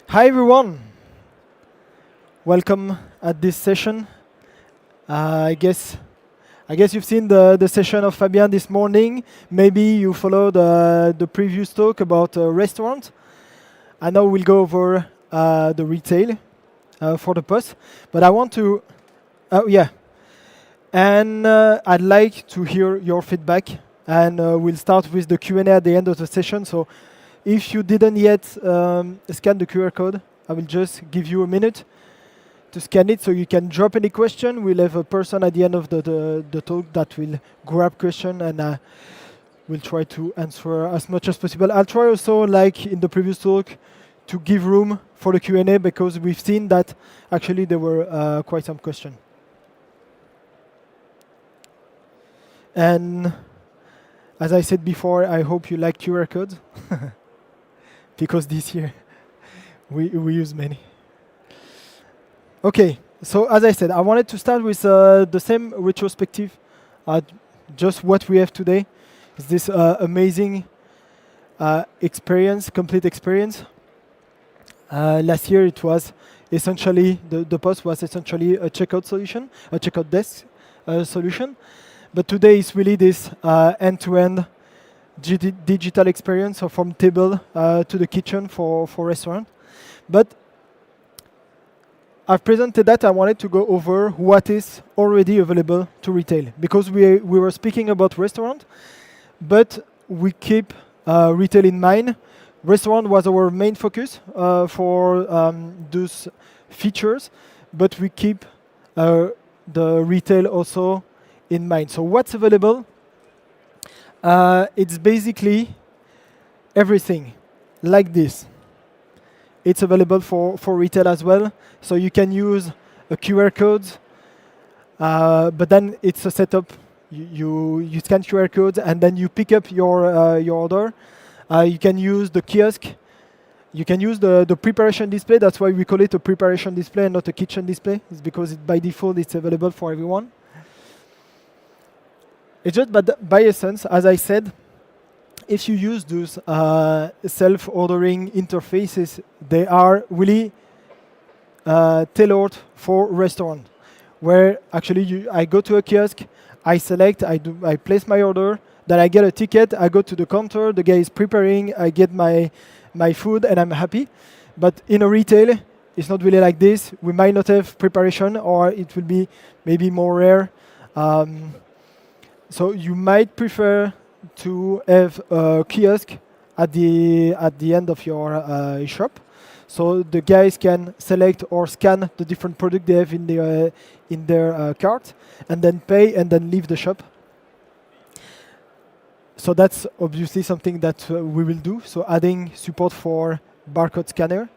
Hi everyone, welcome at this session. Uh, I guess I guess you've seen the session of Fabien this morning. Maybe you followed the previous talk about restaurant. I know we'll go over the retail for the POS, but I want to, yeah, and I'd like to hear your feedback. And we'll start with the Q&A at the end of the session. So if you didn't yet scan the QR code, I will just give you a minute to scan it so you can drop any question. We'll have a person at the end of the talk that will grab question and we'll try to answer as much as possible. I'll try also, like in the previous talk, to give room for the Q&A because we've seen that actually there were quite some questions. And as I said before, I hope you like QR codes because this year we use many. Okay, so as I said, I wanted to start with the same retrospective, just what we have today. Is this amazing experience, complete experience. Last year it was essentially, the POS was essentially a checkout solution, a checkout desk solution. But today is really this end-to-end digital experience, so from table to the kitchen for restaurant. But I've presented that. I wanted to go over what is already available to retail because we were speaking about restaurant, but we keep retail in mind. Restaurant was our main focus for those features, but we keep the retail also in mind. So what's available? It's basically everything like this. It's available for retail as well. So you can use a QR code, but then it's a setup. You scan QR codes and then you pick up your order. You can use the kiosk. You can use the preparation display. That's why we call it a preparation display and not a kitchen display. It's because by default it's available for everyone. It's just by essence, as I said, if you use those self-ordering interfaces, they are really tailored for restaurant, where actually I go to a kiosk, I select, I place my order, then I get a ticket, I go to the counter, the guy is preparing, I get my food, and I'm happy. But in a retail, it's not really like this. We might not have preparation, or it will be maybe more rare. So you might prefer to have a kiosk at the end of your shop, so the guys can select or scan the different products they have in their cart, and then pay and then leave the shop. So that's obviously something that we will do. So adding support for barcode scanner,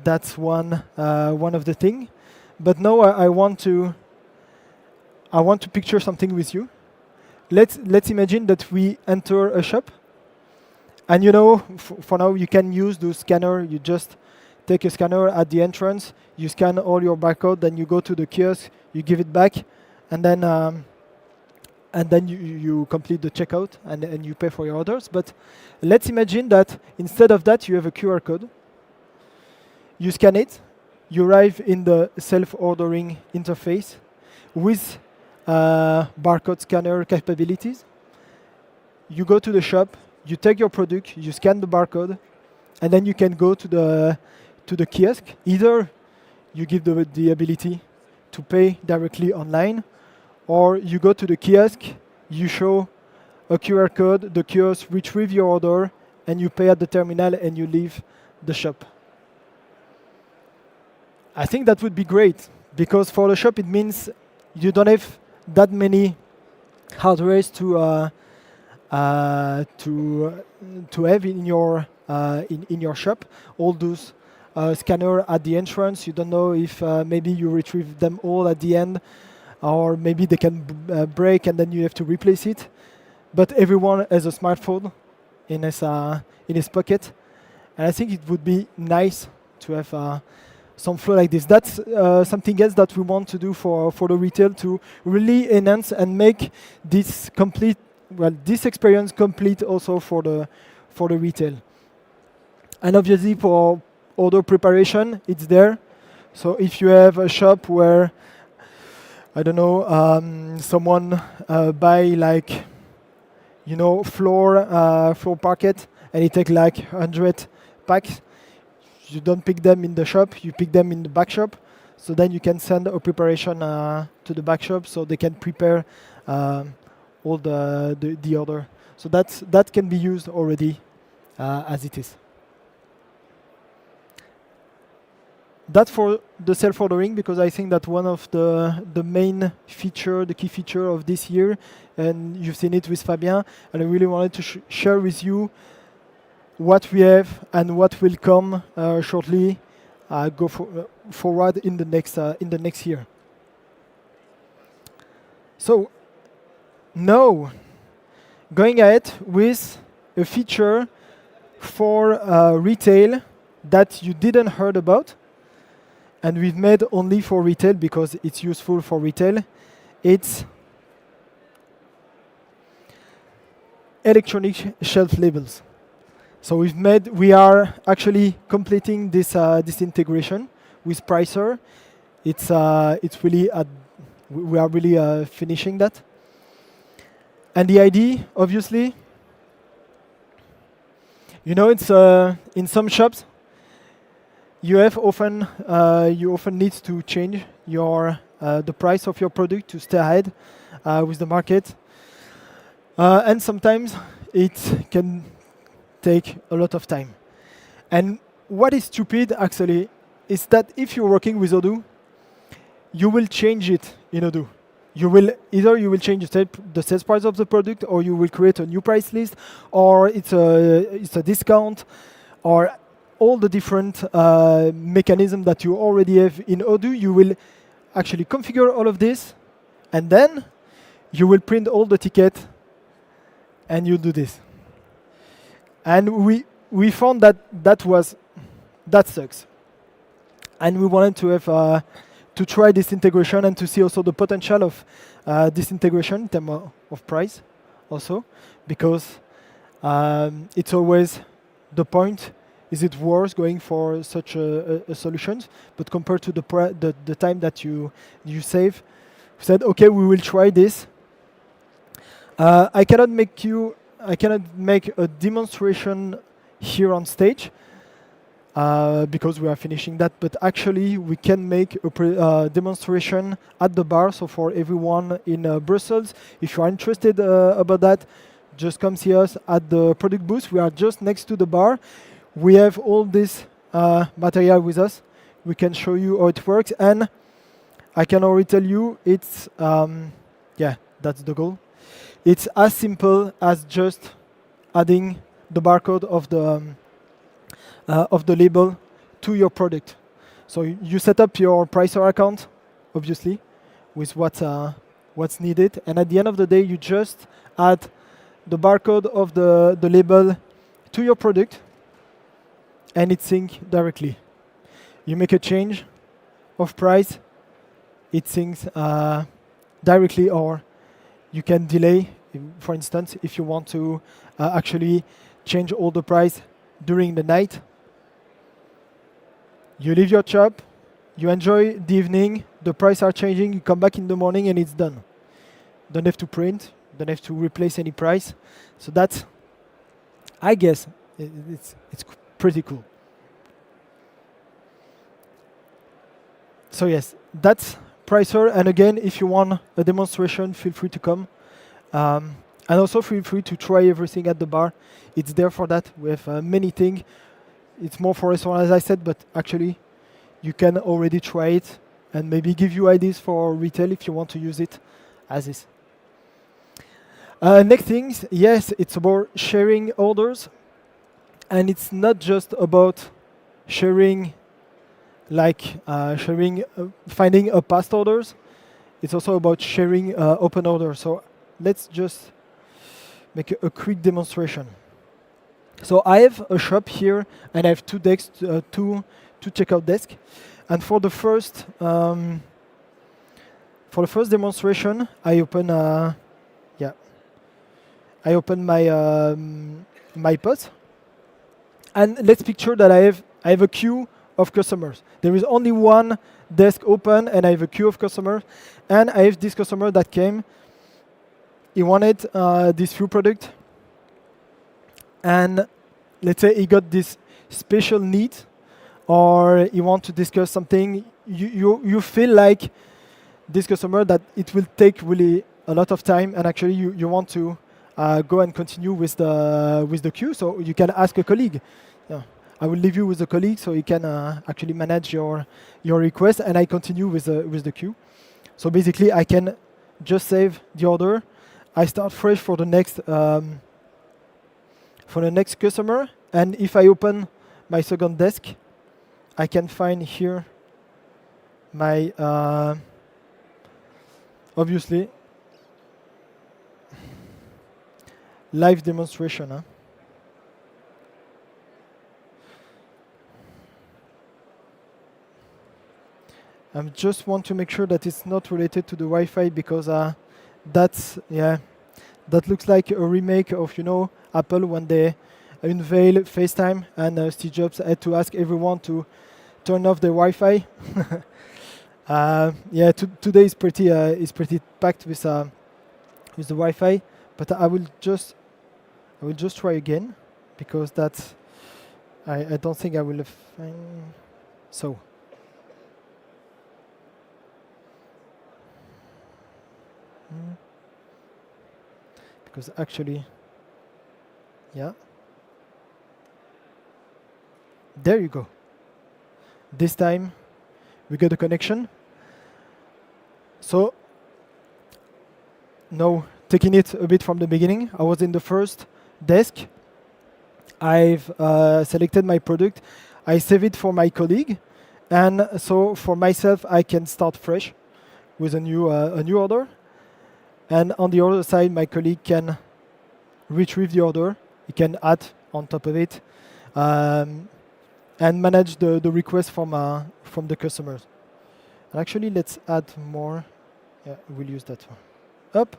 that's one of the things. But now I want to picture something with you. Let's imagine that we enter a shop, and for now you can use the scanner. You just take a scanner at the entrance, you scan all your barcode, then you go to the kiosk, you give it back, and then you complete the checkout and you pay for your orders. But let's imagine that instead of that you have a QR code. You scan it, you arrive in the self-ordering interface with barcode scanner capabilities. You go to the shop, you take your product, you scan the barcode, and then you can go to the kiosk. Either you give the ability to pay directly online, or you go to the kiosk, you show a QR code, the kiosk retrieve your order, and you pay at the terminal and you leave the shop. I think that would be great, because for the shop it means you don't have that many hardwares to have in your shop. All those scanner at the entrance, you don't know if maybe you retrieve them all at the end, or maybe they can break and then you have to replace it. But everyone has a smartphone in his pocket, and I think it would be nice to have some flow like this. That's something else that we want to do for the retail, to really enhance and make this this experience complete also for the retail. And obviously for order preparation, it's there. So if you have a shop where, I don't know, someone buy like, floor parquet, and it take like 100 packs, you don't pick them in the shop, you pick them in the back shop. So then you can send a preparation to the back shop so they can prepare all the order. So that can be used already as it is. That's for the self-ordering, because I think that one of the main feature, the key feature of this year, and you've seen it with Fabien, and I really wanted to share with you what we have and what will come shortly, forward in the next year. So now, going ahead with a feature for retail that you didn't heard about, and we've made only for retail because it's useful for retail. It's electronic shelf labels. So we are actually completing this integration with Pricer. It's really we are really finishing that. And the idea, obviously, it's in some shops you often need to change the price of your product to stay ahead with the market, and sometimes it can take a lot of time. And what is stupid actually is that if you're working with Odoo, you will change it in Odoo. You will change the sales price of the product, or you will create a new price list, or it's a discount, or all the different mechanisms that you already have in Odoo. You will actually configure all of this, and then you will print all the tickets, and you do this. And we found that sucks, and we wanted to have to try this integration and to see also the potential of this integration in terms of price, also, because it's always the point. Is it worth going for such a solution? But compared to the time that you save, we said, okay, we will try this. I cannot make a demonstration here on stage because we are finishing that. But actually, we can make a demonstration at the bar. So for everyone in Brussels, if you are interested about that, just come see us at the product booth. We are just next to the bar. We have all this material with us. We can show you how it works, and I can already tell you it's that's the goal. It's as simple as just adding the barcode of the label to your product. So you set up your Pricer account, obviously, with what's needed, and at the end of the day, you just add the barcode of the label to your product, and it syncs directly. You make a change of price, it syncs directly, or you can delay, for instance, if you want to actually change all the price during the night. You leave your shop, you enjoy the evening, the prices are changing, you come back in the morning and it's done. Don't have to print, don't have to replace any price. So that's, I guess, it's pretty cool. So yes, that's Pricer. And again, if you want a demonstration, feel free to come. And also feel free to try everything at the bar. It's there for that. We have many things. It's more for restaurant, as I said, but actually, you can already try it and maybe give you ideas for retail if you want to use it as is. Next things, yes, it's about sharing orders. And it's not just about sharing, finding a past orders. It's also about sharing open orders. So let's just make a quick demonstration. So I have a shop here, and I have two desks, two checkout desks. And for the first demonstration, I open my POS. And let's picture that I have I have a queue of customers. There is only one desk open, and I have a queue of customers. And I have this customer that came. He wanted this few product, and let's say he got this special need, or you want to discuss something. You feel like this customer that it will take really a lot of time, and actually you want to go and continue with the queue. So you can ask a colleague. Yeah. I will leave you with a colleague so you can actually manage your request, and I continue with the queue. So basically, I can just save the order. I start fresh for the next customer, and if I open my second desk, I can find here my obviously live demonstration. I just want to make sure that it's not related to the Wi-Fi, because that looks like a remake of Apple when they unveiled FaceTime, and Steve Jobs had to ask everyone to turn off their Wi-Fi. Today is pretty packed with the Wi-Fi, but I will just try again, because that's I don't think I will find so. Because actually, yeah, there you go. This time we got a connection. So now, taking it a bit from the beginning, I was in the first desk. I've selected my product. I save it for my colleague, and so for myself, I can start fresh with a new order. And on the other side, my colleague can retrieve the order. He can add on top of it, and manage the request from the customers. And actually, let's add more. Yeah, we'll use that one. Up.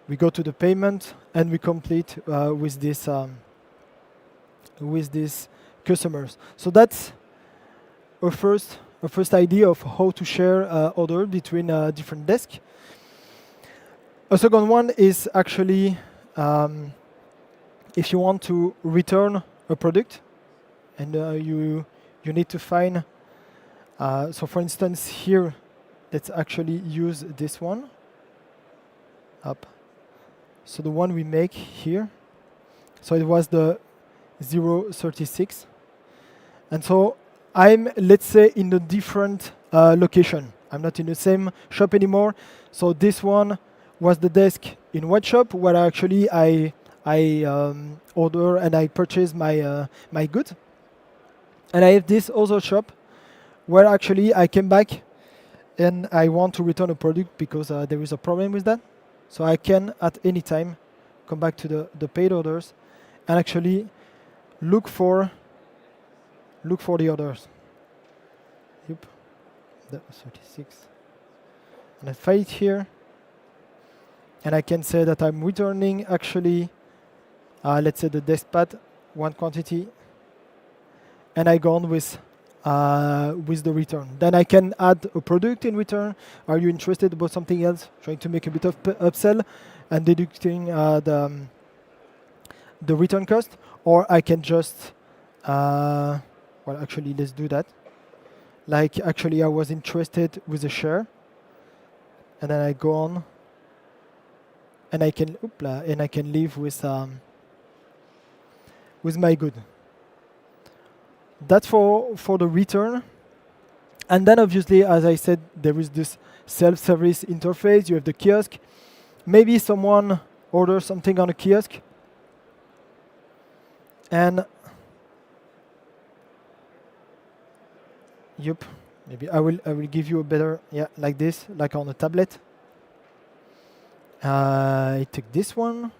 We go to the payment, and we complete with these customers. So that's a first idea of how to share order between different desks. A second one is actually if you want to return a product, and you need to find. So for instance, here, let's actually use this one. Up. So the one we make here. So it was the 036, and so I'm, let's say, in a different location. I'm not in the same shop anymore. So this one was the desk in one shop where actually I order and I purchase my goods. And I have this other shop where actually I came back and I want to return a product because there is a problem with that. So I can at any time come back to the paid orders and actually look for the orders. Yep, that was 36. And I find it here. And I can say that I'm returning actually, let's say the desk pad, one quantity, and I go on with the return. Then I can add a product in return. Are you interested about something else? Trying to make a bit of upsell and deducting the return cost, or I can just, well, actually, let's do that. Like, actually, I was interested with a share, and then I go on. And I can leave with my good. That's for the return. And then obviously, as I said, there is this self-service interface. You have the kiosk. Maybe someone orders something on a kiosk, and yep, maybe I will give you a better, like this, like on a tablet. I take this one,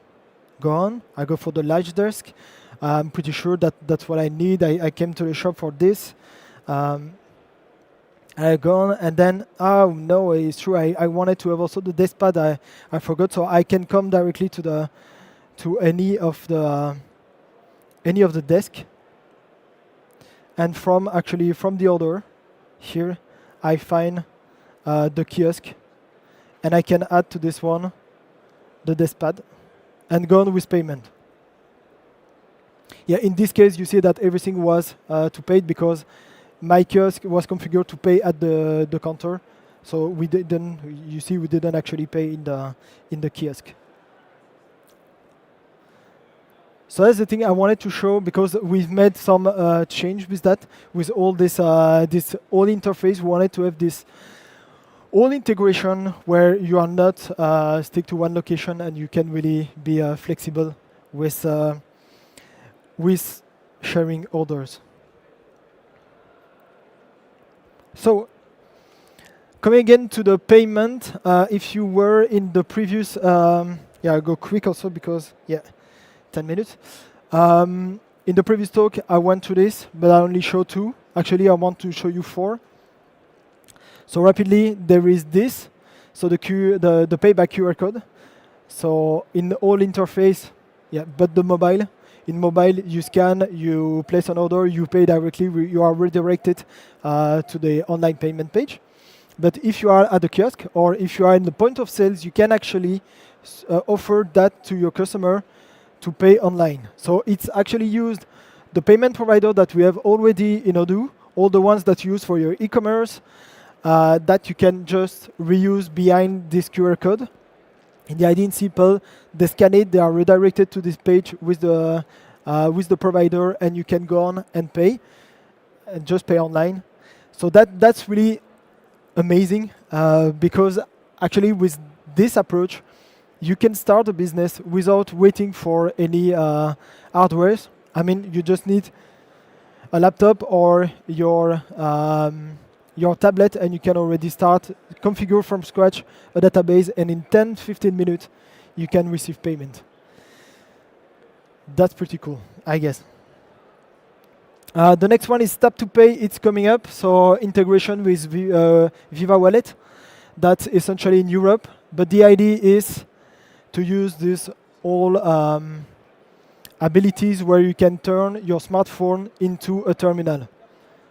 go on. I go for the large desk. I'm pretty sure that's what I need. I came to the shop for this. I go on, and then, oh no, it's true. I wanted to have also the desk pad. I forgot, so I can come directly to any of the desk, and from the order, here I find the kiosk, and I can add to this one the deskpad, and go on with payment. Yeah, in this case, you see that everything was to pay because my kiosk was configured to pay at the counter. So we didn't. You see, we didn't actually pay in the kiosk. So that's the thing I wanted to show, because we've made some change with that, with all this this whole interface. We wanted to have this all integration where you are not stick to one location, and you can really be flexible with sharing orders. So coming again to the payment, if you were in the previous, yeah, I'll go quick also because 10 minutes. In the previous talk, I went to this, but I only show 2. Actually, I want to show you 4. So rapidly, there is this. So the pay by QR code. So in the whole interface, but the mobile. In mobile, you scan, you place an order, you pay directly. You are redirected to the online payment page. But if you are at the kiosk or if you are in the point of sales, you can actually offer that to your customer to pay online. So it's actually used the payment provider that we have already in Odoo, all the ones that you use for your e-commerce, that you can just reuse behind this QR code. And the idea is simple. They scan it, they are redirected to this page with the provider, and you can go on and pay, and just pay online. So that's really amazing, because actually with this approach, you can start a business without waiting for any hardware. I mean, you just need a laptop or your tablet, and you can already start configure from scratch a database, and in 10-15 minutes, you can receive payment. That's pretty cool, I guess. The next one is Tap to Pay. It's coming up. So integration with Viva Wallet. That's essentially in Europe. But the idea is to use this all abilities where you can turn your smartphone into a terminal.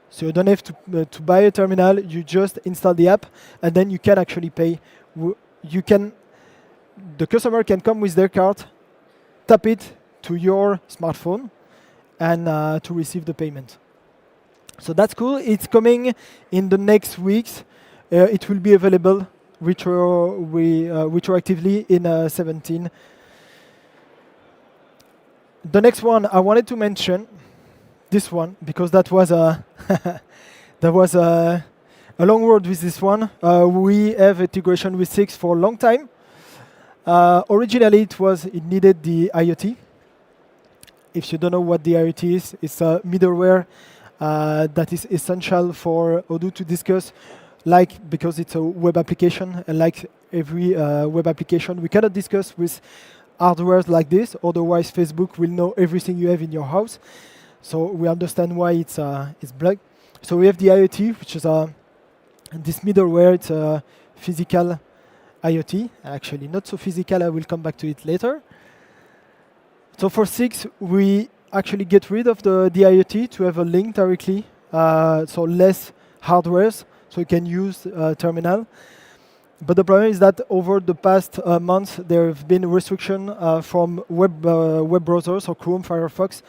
So you don't have to buy a terminal. You just install the app, and then you can actually pay. The customer can come with their card, tap it to your smartphone, and to receive the payment. So that's cool. It's coming in the next weeks. It will be available retroactively in 17. The next one I wanted to mention, this one, because that was a long road with this one. We have integration with 6 for a long time. Originally, it needed the IoT. If you don't know what the IoT is, it's a middleware that is essential for Odoo to discuss, because it's a web application, and like every web application, we cannot discuss with hardware like this, otherwise Facebook will know everything you have in your house. So we understand why it's blocked. So we have the IoT, which is this middleware. It's a physical IoT. Actually, not so physical. I will come back to it later. So for 6, we actually get rid of the IoT to have a link directly, so less hardware, so you can use terminal. But the problem is that over the past months, there have been restrictions from web browsers, or Chrome, Firefox.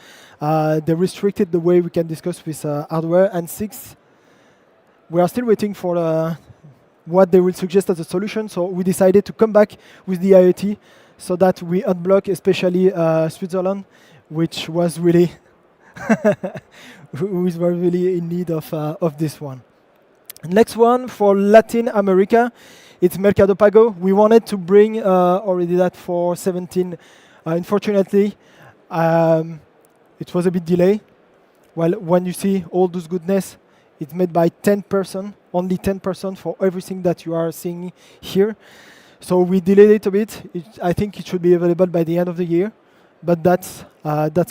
They restricted the way we can discuss with hardware. And 6, we are still waiting for what they will suggest as a solution. So we decided to come back with the IoT so that we unblock, especially Switzerland, which was really in need of this one. Next one for Latin America, it's Mercado Pago. We wanted to bring already that for 17. Unfortunately, it was a bit delayed. Well, when you see all those goodness, it's made by 10%, only 10% for everything that you are seeing here. So we delayed it a bit. I think it should be available by the end of the year, but that's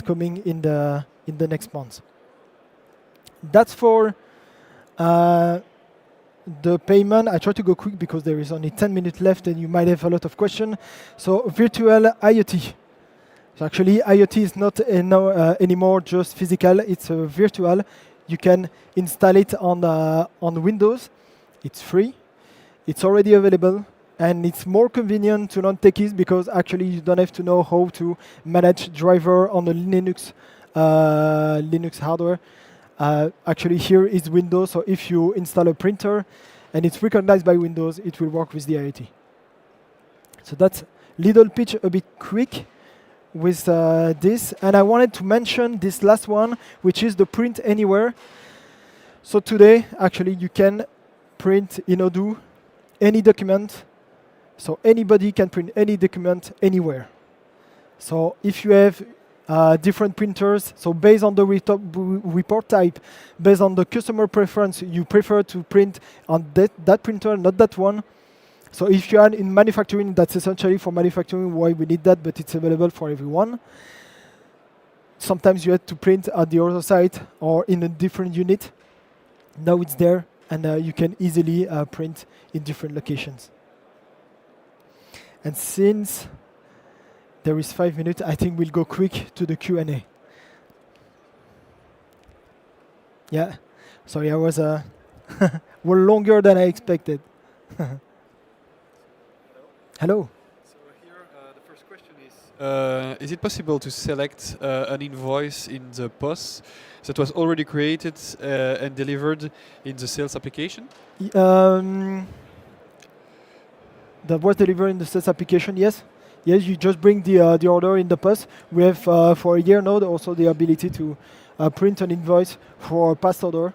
coming in the next month. That's for the payment. I try to go quick because there is only 10 minutes left, and you might have a lot of questions. So virtual IoT. So actually, IoT is not anymore just physical. It's virtual. You can install it on Windows. It's free. It's already available. And it's more convenient to non-techies because actually you don't have to know how to manage driver on a Linux hardware. Actually, here is Windows. So if you install a printer and it's recognized by Windows, it will work with the IoT. So that's little pitch, a bit quick with this. And I wanted to mention this last one, which is the print anywhere. So today, actually, you can print in Odoo any document. So anybody can print any document anywhere. So if you have different printers, so based on the report type, based on the customer preference, you prefer to print on that printer, not that one. So if you are in manufacturing, that's essentially for manufacturing why we need that, but it's available for everyone. Sometimes you have to print at the other site or in a different unit. Now it's there, and you can easily print in different locations. And since there is 5 minutes, I think we'll go quick to the Q&A. Yeah, sorry, I was were longer than I expected. Hello. So here, the first question is it possible to select an invoice in the POS that was already created and delivered in the sales application? That was delivered in the sales application, yes. Yes, you just bring the order in the POS. We have for a year now also the ability to print an invoice for a past order.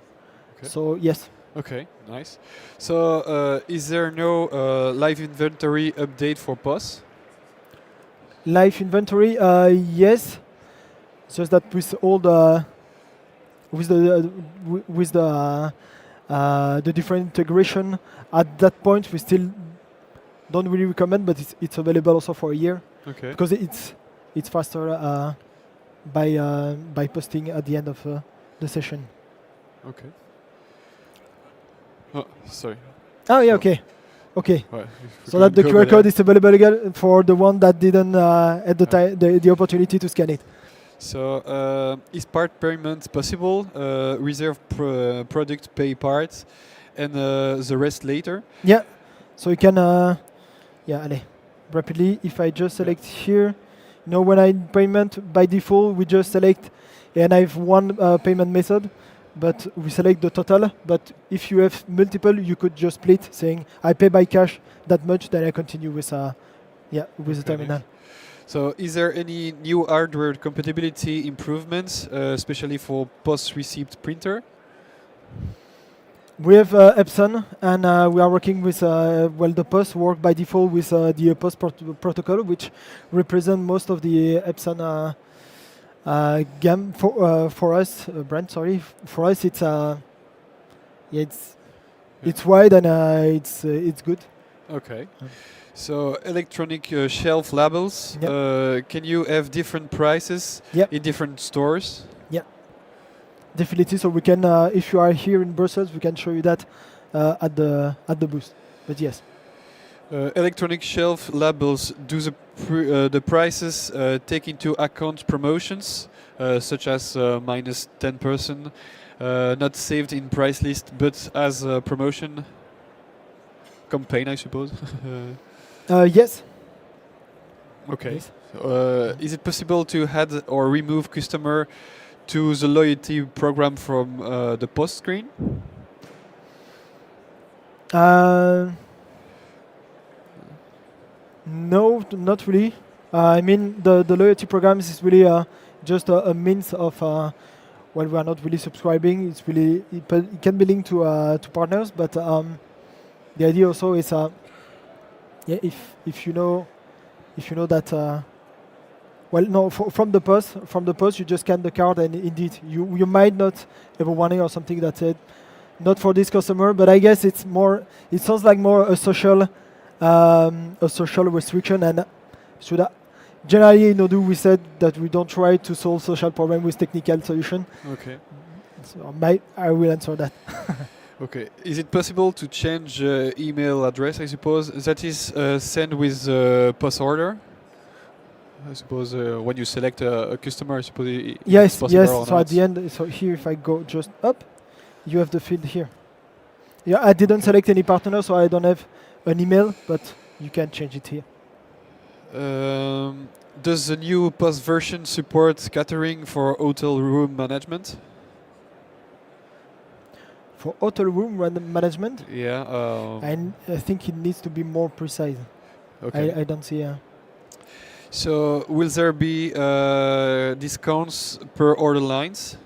Okay. So yes. Okay, nice. So is there no live inventory update for POS? Live inventory, yes. It's just that with all the the different integration at that point, we still don't really recommend, but it's available also for a year. Okay. Because it's faster by posting at the end of the session. Okay. Oh, sorry. Oh yeah, okay, okay. Right. So that the QR code is available again for the one that didn't at the opportunity to scan it. So is part payment possible? Reserve product, pay part, and the rest later? Yeah. So you can, yeah, allez, rapidly. If I just select here, you know, when I payment by default, we just select, and I have one payment method, but we select the total. But if you have multiple, you could just split, saying I pay by cash that much, then I continue with, with the terminal. So is there any new hardware compatibility improvements, especially for post-receipt printer? We have Epson, and we are working with, the POS work by default with the POS protocol, which represent most of the Epson GAM for us, brand, sorry. For us, it's it's wide and it's good. Okay. So electronic shelf labels, can you have different prices in different stores? Yeah, definitely. So we can, if you are here in Brussels, we can show you that at the booth. But yes. Electronic shelf labels, do the prices take into account promotions, such as minus 10%, not saved in price list, but as a promotion campaign, I suppose? Yes. Okay. Yes. Is it possible to add or remove customer to the loyalty program from the post screen? No, not really. I mean, the loyalty programs is really just a means of, we are not really subscribing. It's really, it can be linked to partners, but the idea also is, if you know that, from the POS, you just scan the card, and indeed, you might not have a warning or something that said, not for this customer, but I guess it's more, it sounds like more a social restriction, and generally in Odoo we said that we don't try to solve social problem with technical solution. Okay. So I will answer that. Okay. Is it possible to change email address, I suppose? That is sent with POS order? I suppose when you select a customer, I suppose it's Yes, possible yes. or So not. at the end, so here if I go just up, you have the field here. Yeah, I didn't select any partner, so I don't have an email, but you can change it here. Does the new POS version support catering for hotel room management? For hotel room management, Yeah. I think it needs to be more precise. Okay. I don't see. So will there be discounts per order lines?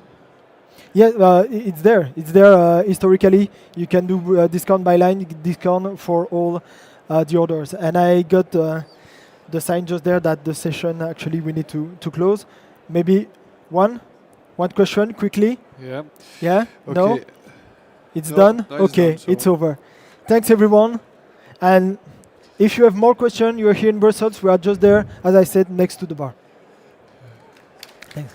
Yeah, it's there. It's there historically. You can do discount by line, discount for all the orders. And I got the sign just there that the session actually we need to close. Maybe one question quickly. Yeah. Yeah? No? Okay. It's No, done? no, it's Okay, done, so- it's over. Thanks everyone. And if you have more questions, you're here in Brussels. We are just there, as I said, next to the bar. Thanks.